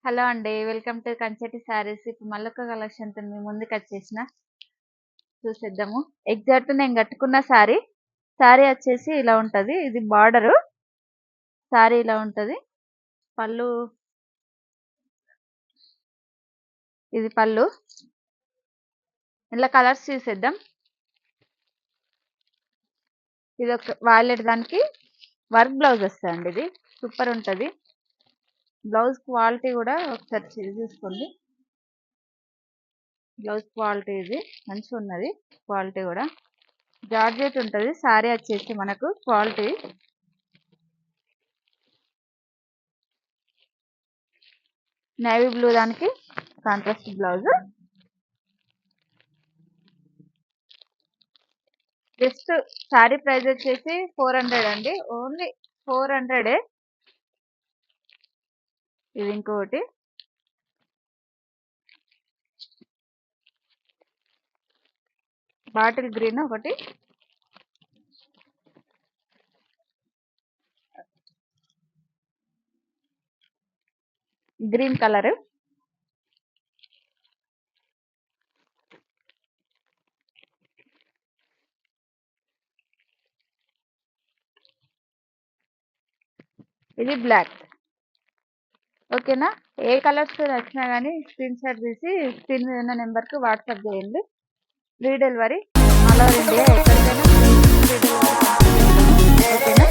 Hello అండి. Welcome to Kancheti saris. ఇప్పుడు మళ్ళొక కలెక్షన్‌తో మీ ముందుకొచ్చేసిన. చూసేద్దాము. ఎగ్జాక్ట్ నేను కట్టుకున్న శారీ. శారీ వచ్చేసి ఇలా ఉంటది. ఇది బార్డరు. శారీ ఇలా ఉంటది. పళ్ళు ఇది పళ్ళు. ఇలా కలర్స్ చూసేద్దాం. ఇది ఒక వాయిలెట్ దానికి వర్క్ బ్లౌజ్ వస్తదండి ఇది. సూపర్ ఉంటది. బ్లౌజ్ క్వాలిటీ కూడా ఒకసారి చూసుకోండి. బ్లౌజ్ క్వాలిటీ ఇది మంచిగున్నది. క్వాలిటీ కూడా జార్జెట్ ఉంటది. శారీ వచ్చేసి మనకు క్వాలిటీ నేవీ బ్లూ దానికి contrast blouse. Just sari price వచ్చేసి 400 అండి. ఓన్లీ 400. ఇది ఇంకొకటి బాటిల్ గ్రీన్, ఒకటి గ్రీన్ కలర్, ఇది బ్లాక్. ఓకేనా? ఏ కలర్స్ నచ్చినా కానీ స్క్రీన్ షాట్ తీసి స్క్రీన్ మీద ఉన్న నెంబర్కి వాట్సాప్ చేయండి. Free delivery all over India, ఎక్కడికైనా ఫ్రీ డెలివరీ. ఓకేనా?